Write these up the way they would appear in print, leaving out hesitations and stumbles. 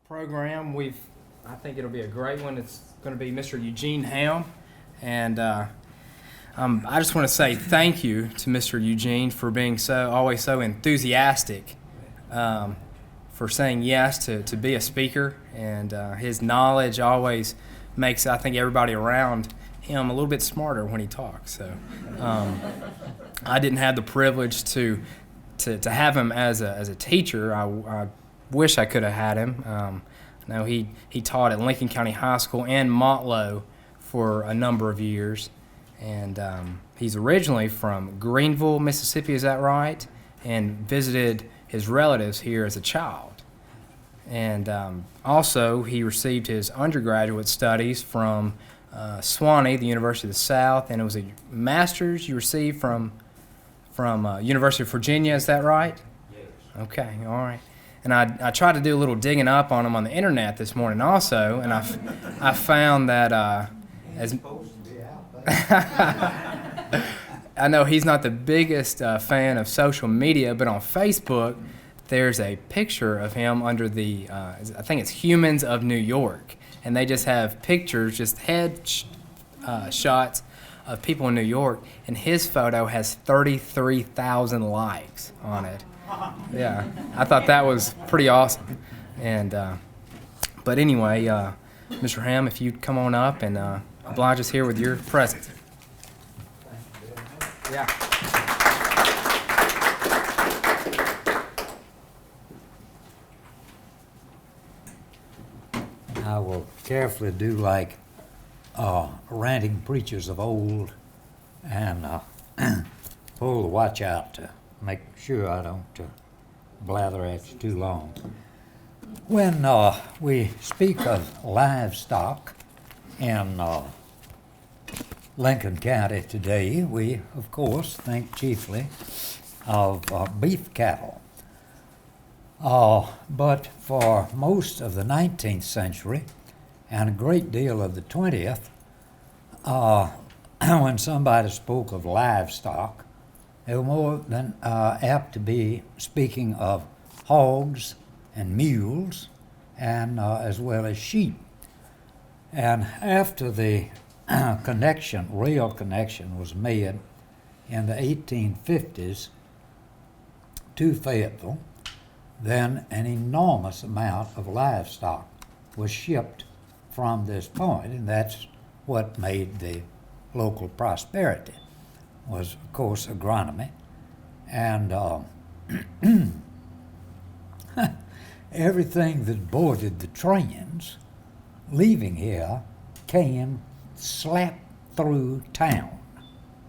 program. I think it'll be a great one. It's going to be Mr. Eugene Ham, and I just want to say thank you to Mr. Eugene for being always so enthusiastic, for saying yes to be a speaker, and his knowledge always makes, I think, everybody around him a little bit smarter when he talks. So I didn't have the privilege to have him as a teacher. I wish I could have had him. No, he taught at Lincoln County High School and Montlow for a number of years, and he's originally from Greenville, Mississippi. Is that right? And visited his relatives here as a child. And also, he received his undergraduate studies from Swanee, the University of the South, and it was a master's you received from University of Virginia. Is that right? Yes. Okay, all right. And I tried to do a little digging up on him on the internet this morning also, and I found that as I know he's not the biggest fan of social media, but on Facebook there's a picture of him under the I think it's Humans of New York, and they just have pictures, just shots of people in New York, and his photo has 33,000 likes on it. Yeah, I thought that was pretty awesome. And but anyway, Mr. Ham, if you'd come on up and oblige us here with your presence. Yeah. I will carefully do like ranting preachers of old and pull the watch out to make sure I don't blather at you too long. When we speak of livestock in Lincoln County today, we of course think chiefly of beef cattle. But for most of the 19th century and a great deal of the 20th, when somebody spoke of livestock, they were more than apt to be speaking of hogs and mules, and as well as sheep. And after the rail connection was made in the 1850s to Fayetteville, then an enormous amount of livestock was shipped from this point, and that's what made the local prosperity, was of course agronomy. And everything that boarded the trains leaving here came slap through town.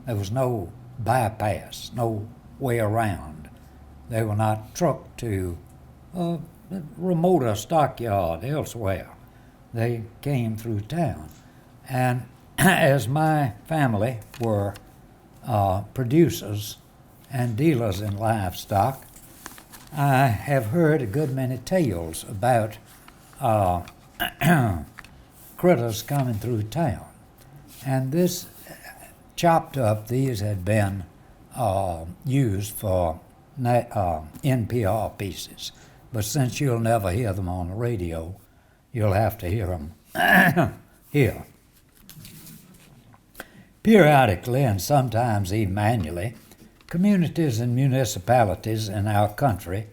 There was no bypass, no way around. They were not trucked to a remoter stockyard elsewhere. They came through town. And as my family were producers and dealers in livestock, I have heard a good many tales about critters coming through town. And this chopped up, these had been used for NPR pieces. But since you'll never hear them on the radio, you'll have to hear them here. Periodically, and sometimes even annually, communities and municipalities in our country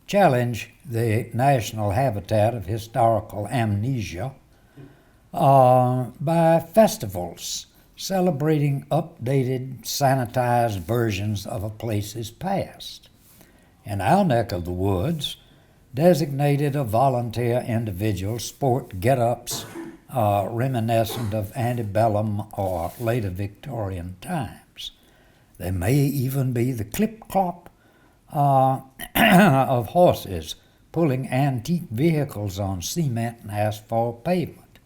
challenge the national habitat of historical amnesia by festivals celebrating updated, sanitized versions of a place's past. In our neck of the woods, designated or volunteer individuals sport get-ups reminiscent of antebellum or later Victorian times. They may even be the clip-clop of horses pulling antique vehicles on cement and asphalt pavement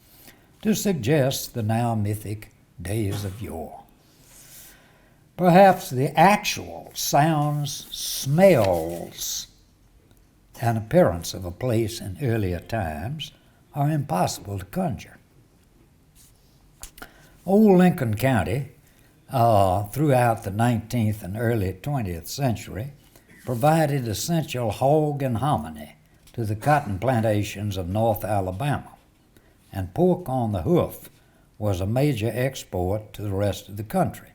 to suggest the now mythic days of yore. Perhaps the actual sounds, smells, and appearance of a place in earlier times are impossible to conjure. Old Lincoln County, throughout the 19th and early 20th century, provided essential hog and hominy to to the cotton plantations of North Alabama, and pork on the hoof was a major export to the rest of the country.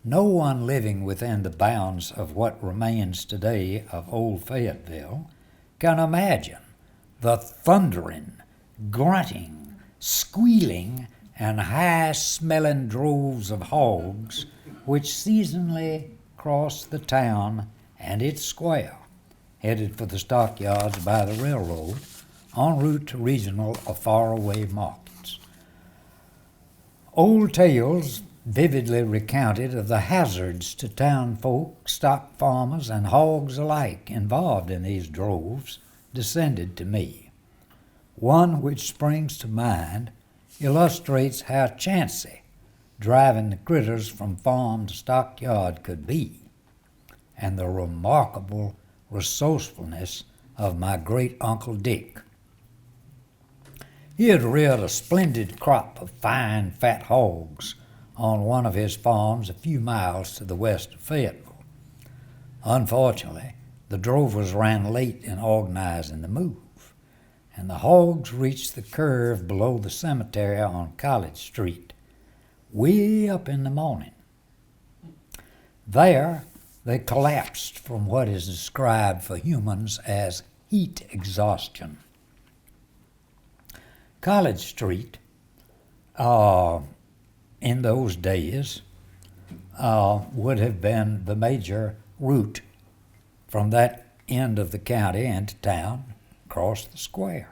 No one living within the bounds of what remains today of Old Fayetteville can imagine the thundering, grunting, squealing, and high-smelling droves of hogs which seasonally crossed the town and its square, headed for the stockyards by the railroad, en route to regional or faraway markets. Old tales vividly recounted of the hazards to town folk, stock farmers, and hogs alike involved in these droves descended to me. One which springs to mind illustrates how chancy driving the critters from farm to stockyard could be, and the remarkable resourcefulness of my great-uncle Dick. He had reared a splendid crop of fine, fat hogs on one of his farms a few miles to the west of Fayetteville. Unfortunately, the drovers ran late in organizing the move, and the hogs reached the curve below the cemetery on College Street way up in the morning. There, they collapsed from what is described for humans as heat exhaustion. College Street, in those days, would have been the major route from that end of the county into town, across the square.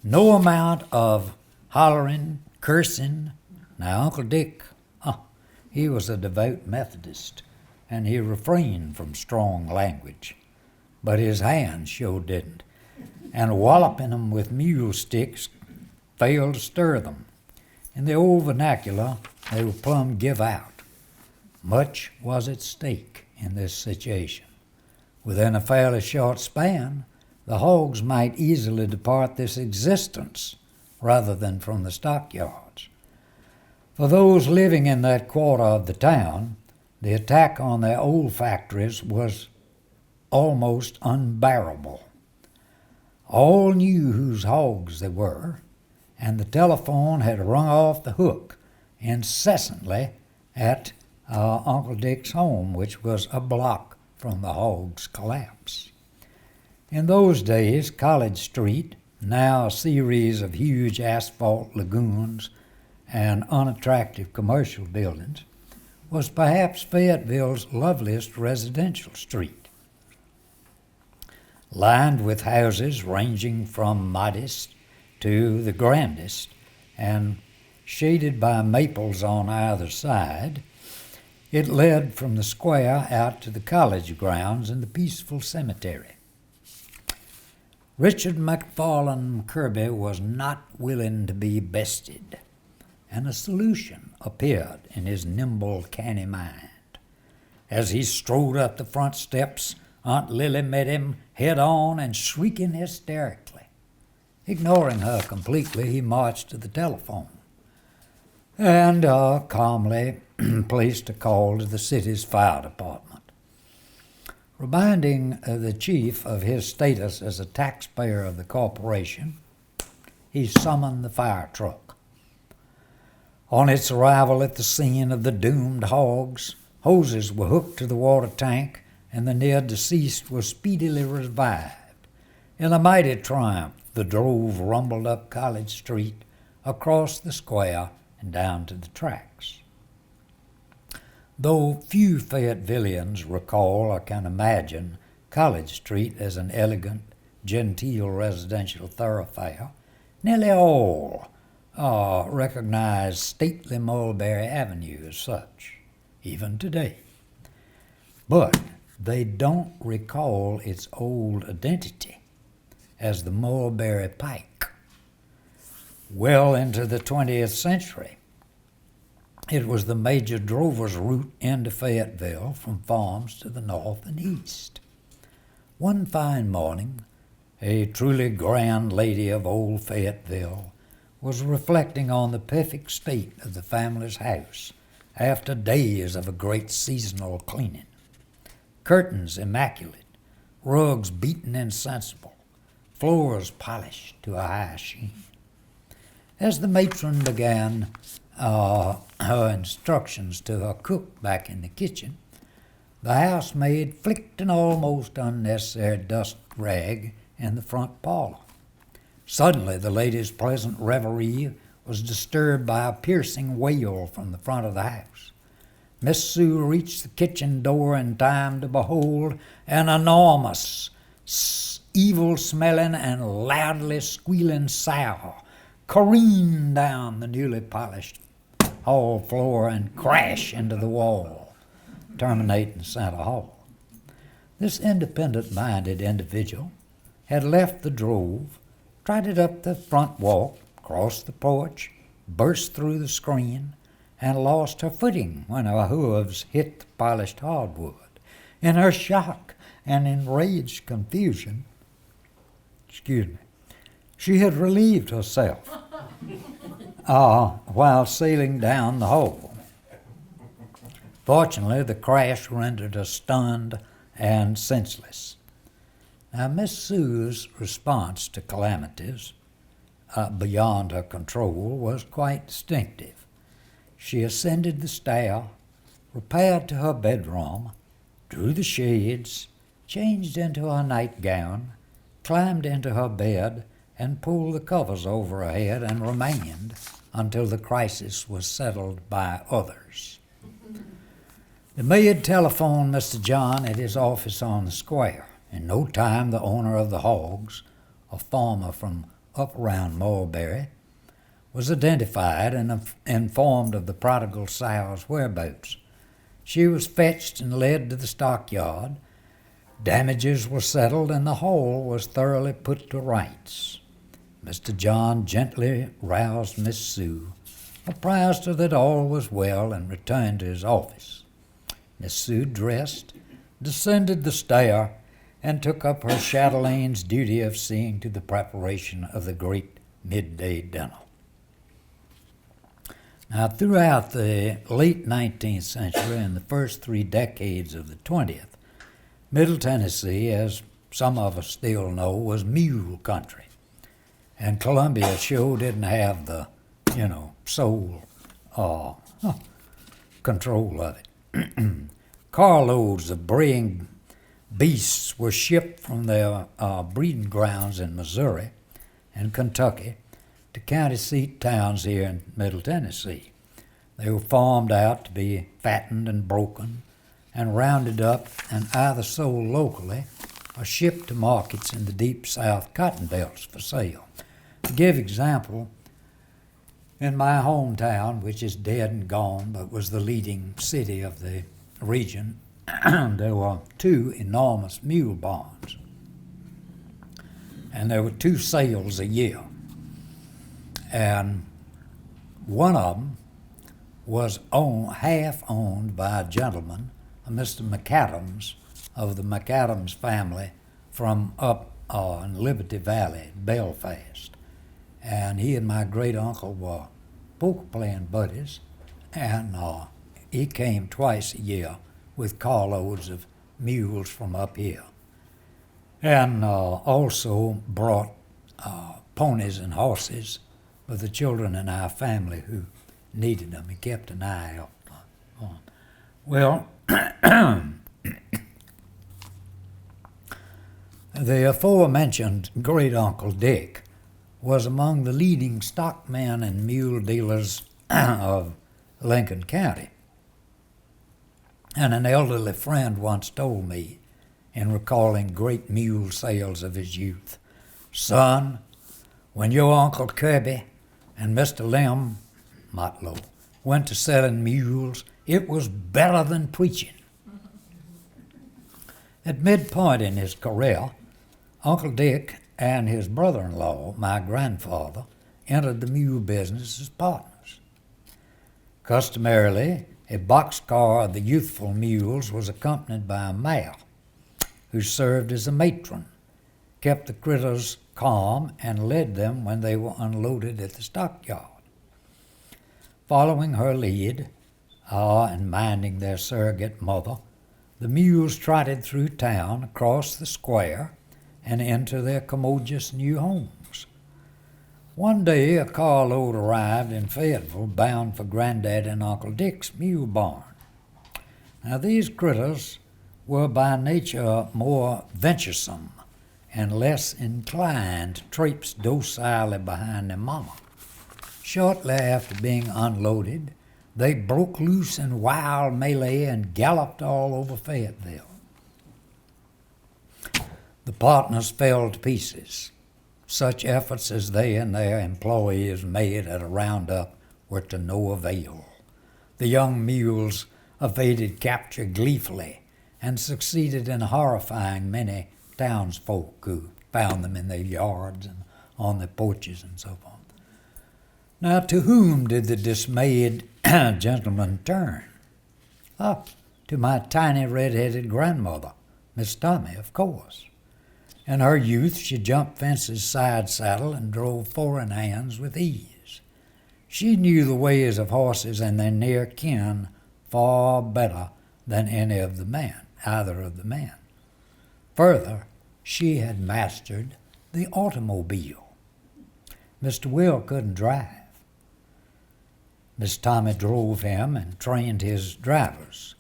No amount of hollering, cursing. Now, Uncle Dick, he was a devout Methodist, and he refrained from strong language, but his hands sure didn't, and walloping them with mule sticks failed to stir them. In the old vernacular, they were plumb give out. Much was at stake in this situation. Within a fairly short span, the hogs might easily depart this existence rather than from the stockyards. For those living in that quarter of the town, the attack on their old factories was almost unbearable. All knew whose hogs they were, and the telephone had rung off the hook incessantly at Uncle Dick's home, which was a block from the hogs' collapse. In those days, College Street, now a series of huge asphalt lagoons and unattractive commercial buildings, was perhaps Fayetteville's loveliest residential street. Lined with houses ranging from modest to the grandest, and shaded by maples on either side, it led from the square out to the college grounds and the peaceful cemetery. Richard McFarland Kirby was not willing to be bested, and a solution appeared in his nimble, canny mind. As he strode up the front steps, Aunt Lily met him head on and shrieking hysterically. Ignoring her completely, he marched to the telephone and calmly placed a call to the city's fire department. Reminding the chief of his status as a taxpayer of the corporation, he summoned the fire truck. On its arrival at the scene of the doomed hogs, hoses were hooked to the water tank, and the near deceased was speedily revived. In a mighty triumph, the drove rumbled up College Street, across the square, and down to the tracks. Though few Fayettevillians recall or can imagine College Street as an elegant, genteel residential thoroughfare, nearly all recognize stately Mulberry Avenue as such, even today. But they don't recall its old identity as the Mulberry Pike. Well into the 20th century, it was the major drover's route into Fayetteville from farms to the north and east. One fine morning, a truly grand lady of old Fayetteville was reflecting on the perfect state of the family's house after days of a great seasonal cleaning. Curtains immaculate, rugs beaten insensible, floors polished to a high sheen. As the matron began her instructions to her cook back in the kitchen, the housemaid flicked an almost unnecessary dust rag in the front parlor. Suddenly, the lady's pleasant reverie was disturbed by a piercing wail from the front of the house. Miss Sue reached the kitchen door in time to behold an enormous, evil-smelling and loudly squealing sow careen down the newly polished hall floor and crash into the wall, terminating center hall. This independent-minded individual had left the drove, trotted up the front walk, crossed the porch, burst through the screen, and lost her footing when her hooves hit the polished hardwood. In her shock and enraged confusion, she had relieved herself while sailing down the hall. Fortunately, the crash rendered her stunned and senseless. Now, Miss Sue's response to calamities beyond her control was quite distinctive. She ascended the stair, repaired to her bedroom, drew the shades, changed into her nightgown, climbed into her bed, and pulled the covers over her head and remained until the crisis was settled by others. The maid telephoned Mr. John at his office on the square. In no time, the owner of the hogs, a farmer from up around Mulberry, was identified and informed of the prodigal sow's whereabouts. She was fetched and led to the stockyard. Damages were settled, and the hall was thoroughly put to rights. Mr. John gently roused Miss Sue, apprised her that all was well, and returned to his office. Miss Sue dressed, descended the stair, and took up her chatelain's duty of seeing to the preparation of the great midday dinner. Now, throughout the late 19th century and the first 3 decades of the 20th, Middle Tennessee, as some of us still know, was mule country. And Columbia sure didn't have the, sole control of it. Carloads of braying beasts were shipped from their breeding grounds in Missouri and Kentucky to county seat towns here in Middle Tennessee. They were farmed out to be fattened and broken and rounded up and either sold locally or shipped to markets in the deep South cotton belts for sale. To give example, in my hometown, which is dead and gone but was the leading city of the region, there were 2 enormous mule barns, and there were 2 sales a year. And one of them was half owned by a gentleman, Mr. McAdams, of the McAdams family from up in Liberty Valley, Belfast. And he and my great uncle were poker playing buddies, and he came twice a year with carloads of mules from up here, and also brought ponies and horses for the children in our family who needed them. He kept an eye out on. Well, the aforementioned great uncle Dick was among the leading stockmen and mule dealers of Lincoln County. And an elderly friend once told me, in recalling great mule sales of his youth, "Son, when your Uncle Kirby and Mr. Lem Motlow went to selling mules, it was better than preaching." At midpoint in his career, Uncle Dick and his brother-in-law, my grandfather, entered the mule business as partners. Customarily, a boxcar of the youthful mules was accompanied by a mare, who served as a matron, kept the critters calm, and led them when they were unloaded at the stockyard. Following her lead, and minding their surrogate mother, the mules trotted through town, across the square, and into their commodious new homes. One day a carload arrived in Fayetteville bound for Granddad and Uncle Dick's mule barn. Now these critters were by nature more venturesome and less inclined to traipse docilely behind their mama. Shortly after being unloaded, they broke loose in wild melee and galloped all over Fayetteville. The partners fell to pieces. Such efforts as they and their employees made at a roundup were to no avail. The young mules evaded capture gleefully and succeeded in horrifying many townsfolk who found them in their yards and on their porches and so forth. Now, to whom did the dismayed gentleman turn? To my tiny red-headed grandmother, Miss Tommy, of course. In her youth, she jumped fences side saddle and drove four-in-hands with ease. She knew the ways of horses and their near kin far better than either of the men. Further, she had mastered the automobile. Mr. Will couldn't drive. Miss Tommy drove him and trained his drivers.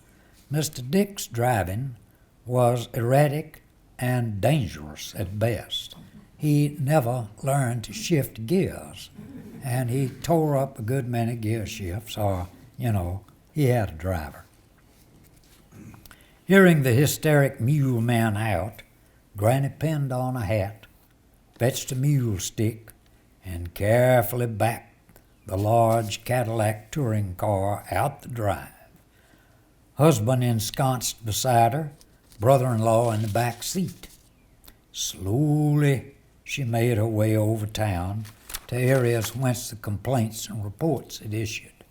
Mr. Dick's driving was erratic and dangerous at best. He never learned to shift gears, and he tore up a good many gear shifts, or, he had a driver. Hearing the hysteric mule man out, Granny pinned on a hat, fetched a mule stick, and carefully backed the large Cadillac touring car out the drive. Husband ensconced beside her, brother-in-law in the back seat. Slowly she made her way over town to areas whence the complaints and reports had issued.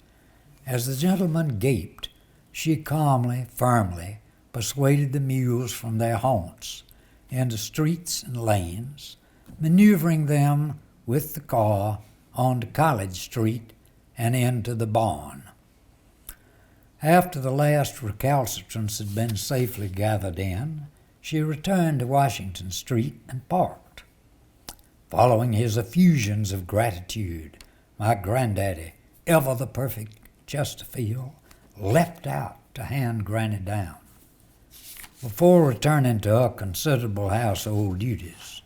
As the gentleman gaped, she calmly, firmly persuaded the mules from their haunts into streets and lanes, maneuvering them with the car onto College Street and into the barn. After the last recalcitrants had been safely gathered in, she returned to Washington Street and parked. Following his effusions of gratitude, my granddaddy, ever the perfect Chesterfield, leapt out to hand Granny down. Before returning to her considerable household duties,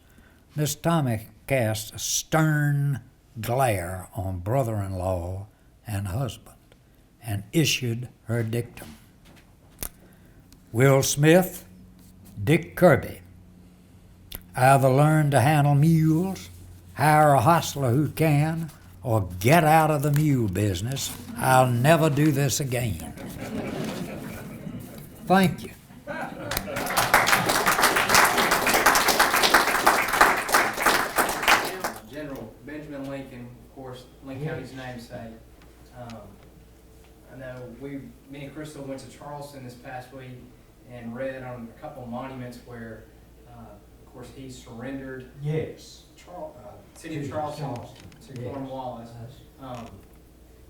Miss Tommy cast a stern glare on brother-in-law and husband and issued her dictum. Will Smith, Dick Kirby, either learn to handle mules, hire a hostler who can, or get out of the mule business. I'll never do this again. Thank you. General Benjamin Lincoln, of course, Lincoln County's namesake. I know me and Crystal went to Charleston this past week and read on a couple of monuments where, of course, he surrendered. Yes. City of Charleston to Cornwallis.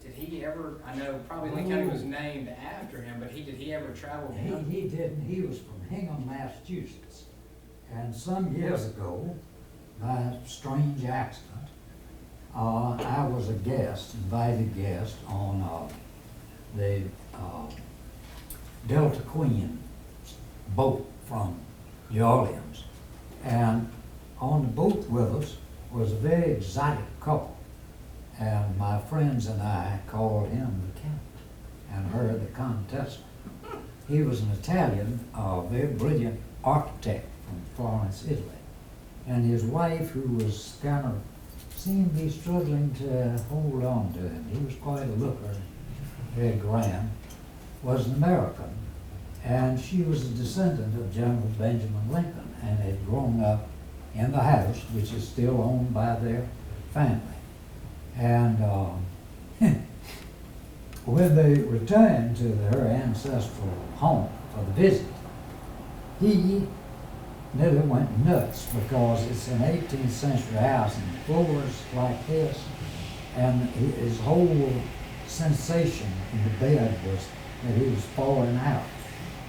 Did he ever? I know probably Lincoln County was named after him, but did he ever travel? He didn't. He was from Hingham, Massachusetts, and some years ago, by a strange accident, I was a invited guest on the Delta Queen boat from New Orleans. And on the boat with us was a very exotic couple. And my friends and I called him the captain and her the contessa. He was an Italian, very brilliant architect from Florence, Italy. And his wife, who was seemed to be struggling to hold on to him. He was quite a looker, very grand, was an American. And she was a descendant of General Benjamin Lincoln and had grown up in the house, which is still owned by their family. And when they returned to her ancestral home for the visit, he nearly went nuts because it's an 18th century house and the floors like this, and his whole sensation in the bed was that he was falling out.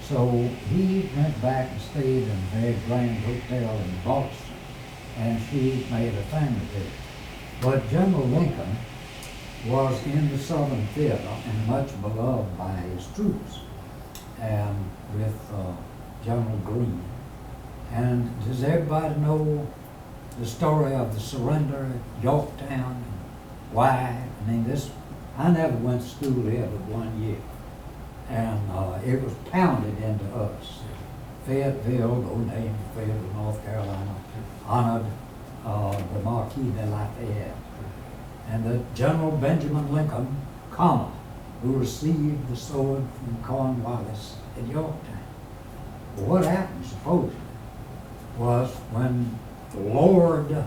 So he went back and stayed in their Grand Hotel in Boston, and she made a family there. But General Lincoln was in the Southern Theater and much beloved by his troops, and with General Greene. And does everybody know the story of the surrender at Yorktown and why? I mean, I never went to school there but 1 year, and it was pounded into us. Fayetteville, the old name of Fayetteville, North Carolina, honored the Marquis de Lafayette, and the General Benjamin Lincoln, comma, who received the sword from Cornwallis at Yorktown. Well, what happened, supposedly, was when Lord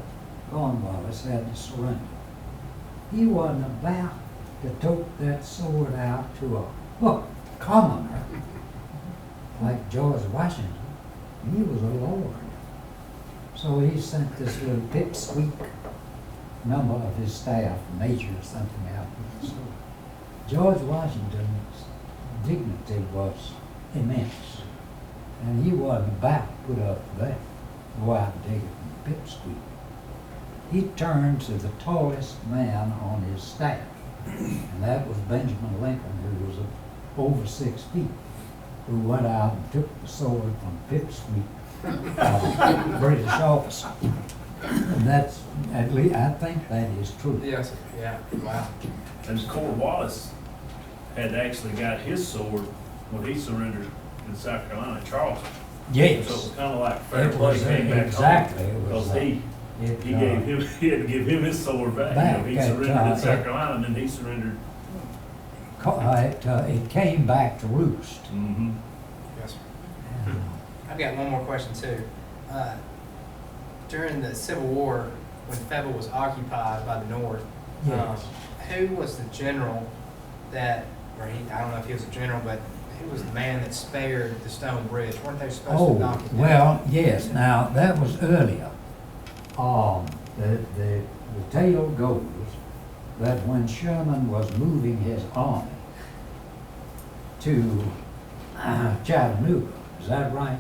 Cornwallis had to surrender, he wasn't about to tote that sword out to a commoner like George Washington. He was a lord. So he sent this little pipsqueak member of his staff, major or something, out with the sword. George Washington's dignity was immense, and he wasn't about to put up with that. Go out and take it from the pipsqueak. He turned to the tallest man on his staff, and that was Benjamin Lincoln, who was over 6 feet, who went out and took the sword from pipsqueak, a British officer. And that's, at least, I think that is true. Yes, sir. Yeah. Wow. And Cornwallis had actually got his sword when he surrendered in South Carolina, Charleston. Yes. So it was kind of like fair It play was, came back exactly. home, It was because he had to give him his sword back. Back He at, surrendered in South Carolina, and then he surrendered. It came back to roost. Mm-hmm. Yes, sir. And, I've got one more question too. During the Civil War, when Fayetteville was occupied by the North, Yes. who was the general that, I don't know if he was a general, but who was the man that spared the stone bridge? Weren't they supposed to knock it down? Well, yes. Now, that was earlier. The tale goes that when Sherman was moving his army to Chattanooga, is that right?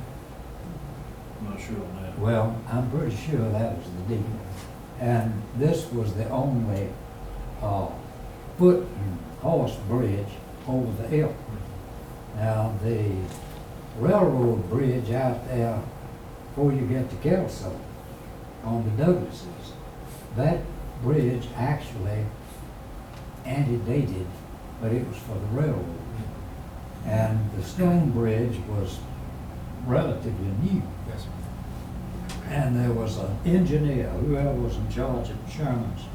I'm not sure on that. Well, I'm pretty sure that was the deal. And this was the only foot and horse bridge over the Elk. Now, the railroad bridge out there before you get to Kelso on the Douglases, that bridge actually antedated, but it was for the railroad. And the stone bridge was relatively new. Yes, sir. And there was an engineer, whoever was in charge of Sherman's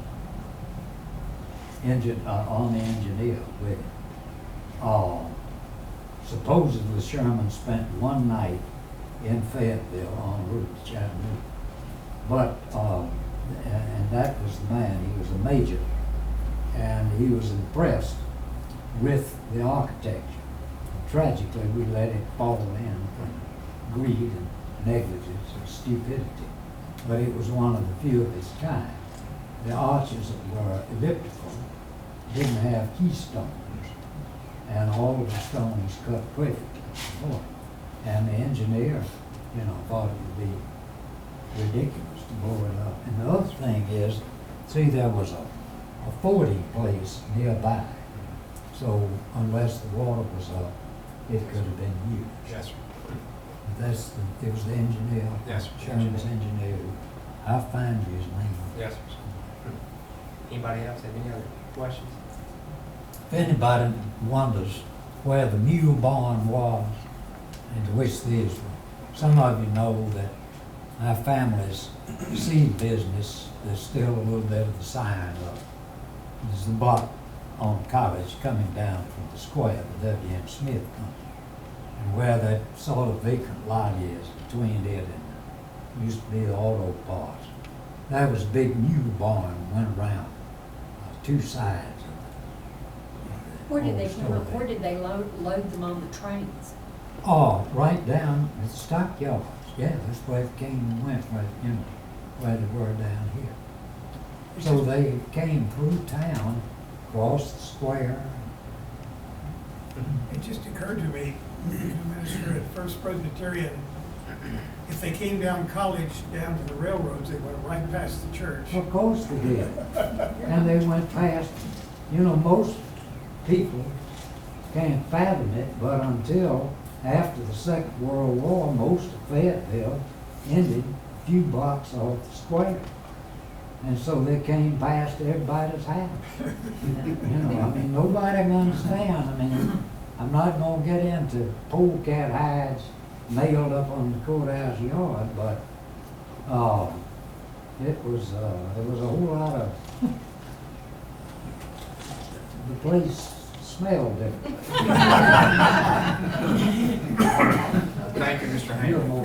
on the engineer with it. Supposedly Sherman spent one night in Fayetteville en route to Chattanooga. But, and that was the man, he was a major, and he was impressed with the architecture. Tragically, we let it fall in from greed and negligence and stupidity, but it was one of the few of its kind. The arches were elliptical, didn't have keystones, and all of the stones cut perfectly. And the engineer, thought it would be ridiculous to blow it up. And the other thing is, see, there was a fording place nearby, so unless the water was up, it could have been used. Yes, sir. It was the engineer, Yes, sir. Sherman's engineer. I'll find you his name. Yes, sir. Anybody else have any other questions? If anybody wonders where the mule barn was, and to which these, some of you know that my family's seed business, there's still a little bit of the sign up. There's the block on College coming down from the square, the W.M. Smith Company. And where that sort of vacant lot is between it and used to be the auto parts. That was a big mule barn, went around two sides of it. Where did they come up, where did they load them on the trains? Oh, right down at the stockyards. Yeah, that's where it came and went, right, where they were down here. So they came through town, across the square, It just occurred to me, the minister at First Presbyterian, if they came down College, down to the railroads, they went right past the church. Of course they did. And they went past, you know, most people can't fathom it, but until after the Second World War, most of Fayetteville ended a few blocks off the square. And so they came past everybody's house. You know, I mean, nobody can understand. I mean, I'm not gonna get into polecat hides nailed up on the courthouse yard, but, it was a whole lot of, the place smelled different. Thank you, Mr. Ham. You're more-